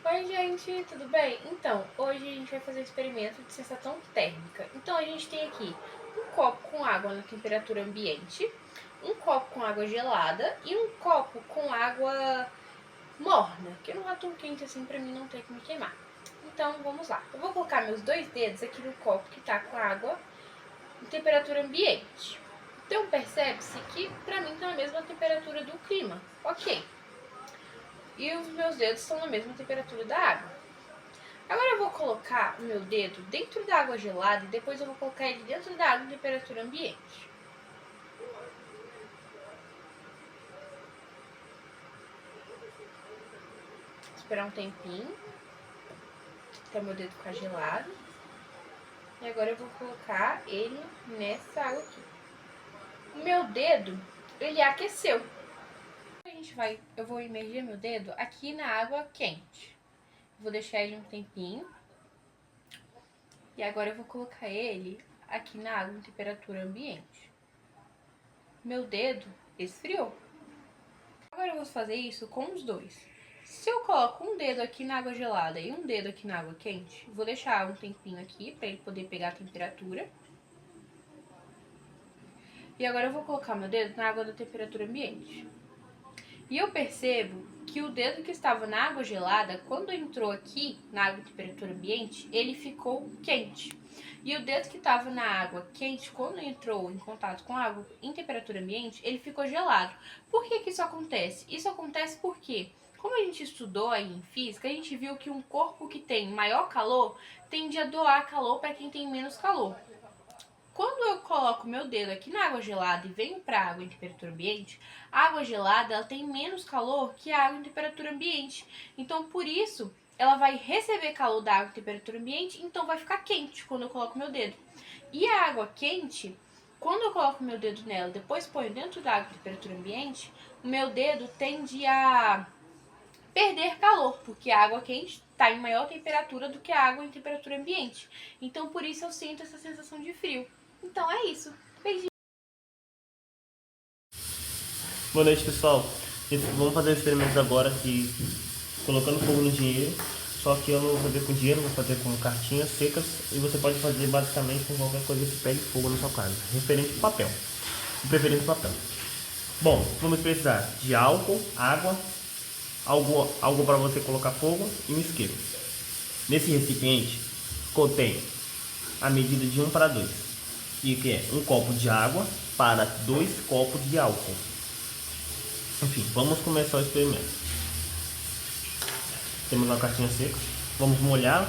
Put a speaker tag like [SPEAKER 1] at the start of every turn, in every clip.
[SPEAKER 1] Oi, gente, tudo bem? Então, hoje a gente vai fazer um experimento de sensação térmica. Então, a gente tem aqui um copo com água na temperatura ambiente, um copo com água gelada e um copo com água morna, que não tá tão quente assim pra mim não ter que me queimar. Então, vamos lá. Eu vou colocar meus dois dedos aqui no copo que tá com água em temperatura ambiente. Então, percebe-se que pra mim tá na mesma temperatura do clima. Ok. E os meus dedos estão na mesma temperatura da água. Agora eu vou colocar o meu dedo dentro da água gelada e depois eu vou colocar ele dentro da água em temperatura ambiente. Esperar um tempinho até meu dedo ficar gelado. E agora eu vou colocar ele nessa água aqui. O meu dedo, ele aqueceu. Eu vou imergir meu dedo aqui na água quente. Vou deixar ele um tempinho. E agora eu vou colocar ele aqui na água em temperatura ambiente. Meu dedo esfriou. Agora eu vou fazer isso com os dois. Se eu coloco um dedo aqui na água gelada e um dedo aqui na água quente, vou deixar um tempinho aqui para ele poder pegar a temperatura. E agora eu vou colocar meu dedo na água da temperatura ambiente. E eu percebo que o dedo que estava na água gelada, quando entrou aqui na água de temperatura ambiente, ele ficou quente. E o dedo que estava na água quente, quando entrou em contato com a água em temperatura ambiente, ele ficou gelado. Por que que isso acontece? Isso acontece porque, como a gente estudou aí em física, a gente viu que um corpo que tem maior calor tende a doar calor para quem tem menos calor. Quando eu coloco meu dedo aqui na água gelada e venho para a água em temperatura ambiente, a água gelada ela tem menos calor que a água em temperatura ambiente. Então, por isso, ela vai receber calor da água em temperatura ambiente, então vai ficar quente quando eu coloco meu dedo. E a água quente, quando eu coloco meu dedo nela e depois ponho dentro da água em temperatura ambiente, o meu dedo tende a perder calor, porque a água quente está em maior temperatura do que a água em temperatura ambiente. Então, por isso eu sinto essa sensação de frio. Então é isso. Beijinho.
[SPEAKER 2] Boa noite, pessoal. Vamos fazer o experimento agora aqui, colocando fogo no dinheiro. Só que eu não vou fazer com dinheiro, vou fazer com cartinhas secas. E você pode fazer basicamente com qualquer coisa que pegue fogo na sua casa. Referente ao papel. De preferência papel. Bom, vamos precisar de álcool, água, algo para você colocar fogo e um isqueiro. Nesse recipiente contém a medida de 1 para 2. E que é um copo de água para 2 copos de álcool. Enfim, vamos começar o experimento. Temos uma cartinha seca. Vamos molhar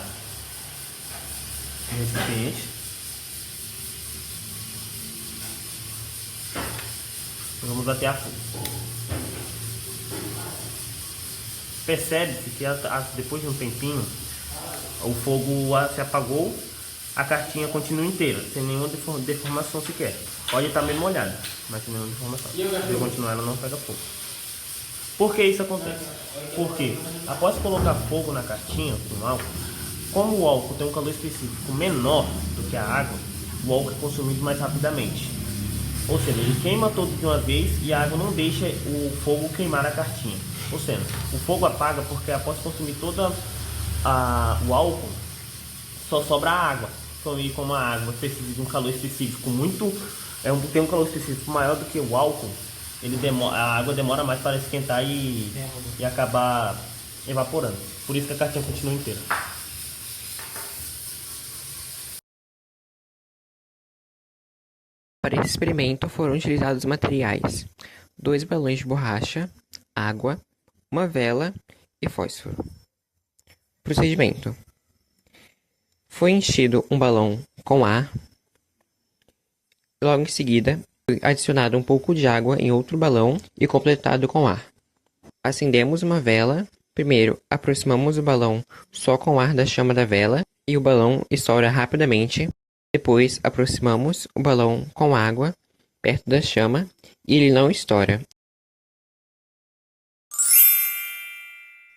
[SPEAKER 2] o recipiente. E vamos até a fogo. Percebe-se que depois de um tempinho o fogo se apagou. A cartinha continua inteira, sem nenhuma deformação sequer. Pode estar meio molhada, mas sem nenhuma deformação. Se continuar, ela não pega fogo. Por que isso acontece? Porque após colocar fogo na cartinha com álcool, como o álcool tem um calor específico menor do que a água, o álcool é consumido mais rapidamente. Ou seja, ele queima todo de uma vez e a água não deixa o fogo queimar a cartinha. Ou seja, o fogo apaga porque após consumir todo o álcool, só sobra a água. E como a água precisa de um calor específico tem um calor específico maior do que o álcool, a água demora mais para esquentar e acabar evaporando. Por isso que a cartinha continua inteira.
[SPEAKER 3] Para esse experimento foram utilizados materiais: 2 balões de borracha, água, uma vela e fósforo. Procedimento: foi enchido um balão com ar. Logo em seguida, foi adicionado um pouco de água em outro balão e completado com ar. Acendemos uma vela. Primeiro, aproximamos o balão só com o ar da chama da vela e o balão estoura rapidamente. Depois, aproximamos o balão com água perto da chama e ele não estoura.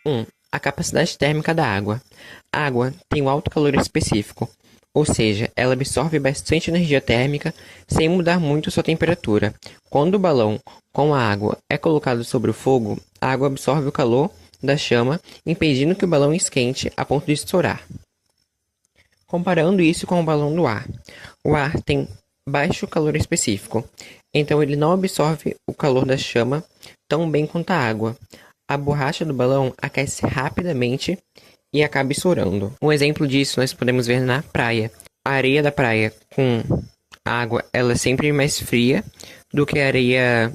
[SPEAKER 3] 1. A capacidade térmica da água. A água tem um alto calor específico, ou seja, ela absorve bastante energia térmica sem mudar muito sua temperatura. Quando o balão com a água é colocado sobre o fogo, a água absorve o calor da chama, impedindo que o balão esquente a ponto de estourar. Comparando isso com o balão do ar, o ar tem baixo calor específico, então ele não absorve o calor da chama tão bem quanto a água. A borracha do balão aquece rapidamente e acaba estourando. Um exemplo disso nós podemos ver na praia. A areia da praia com água, ela é sempre mais fria do que a areia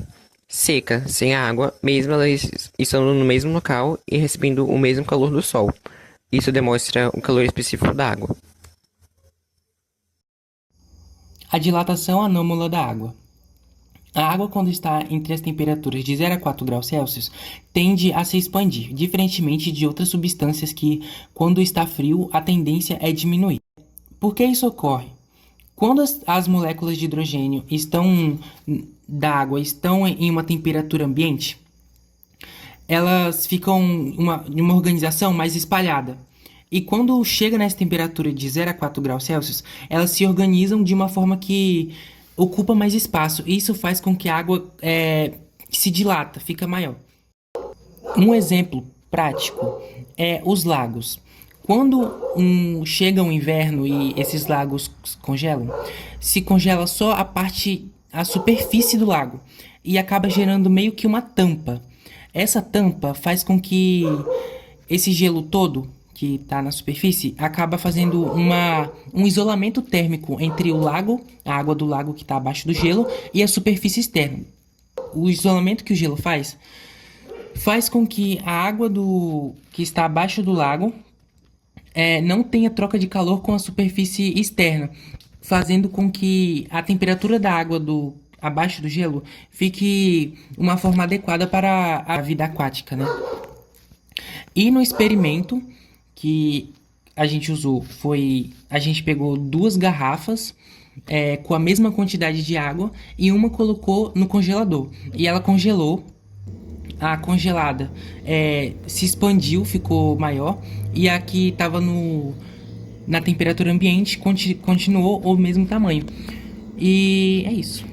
[SPEAKER 3] seca, sem água, mesmo elas estando no mesmo local e recebendo o mesmo calor do sol. Isso demonstra o calor específico da água.
[SPEAKER 4] A dilatação anômala da água. A água, quando está entre as temperaturas de 0 a 4 graus Celsius, tende a se expandir, diferentemente de outras substâncias que, quando está frio, a tendência é diminuir. Por que isso ocorre? Quando as moléculas de hidrogênio da água estão em uma temperatura ambiente, elas ficam em uma organização mais espalhada. E quando chega nessa temperatura de 0 a 4 graus Celsius, elas se organizam de uma forma que ocupa mais espaço, e isso faz com que a água se dilata, fica maior. Um exemplo prático é os lagos. Quando chega o inverno e esses lagos congelam, se congela só a superfície do lago e acaba gerando meio que uma tampa. Essa tampa faz com que esse gelo todo que está na superfície acaba fazendo um isolamento térmico entre o lago, a água do lago que está abaixo do gelo, e a superfície externa. O isolamento que o gelo faz com que a água que está abaixo do lago não tenha troca de calor com a superfície externa, fazendo com que a temperatura da água abaixo do gelo fique uma forma adequada para a vida aquática, né? E no experimento que a gente usou a gente pegou 2 garrafas com a mesma quantidade de água e uma colocou no congelador. E ela congelou, a congelada se expandiu, ficou maior, e a que estava na temperatura ambiente continuou o mesmo tamanho. E é isso.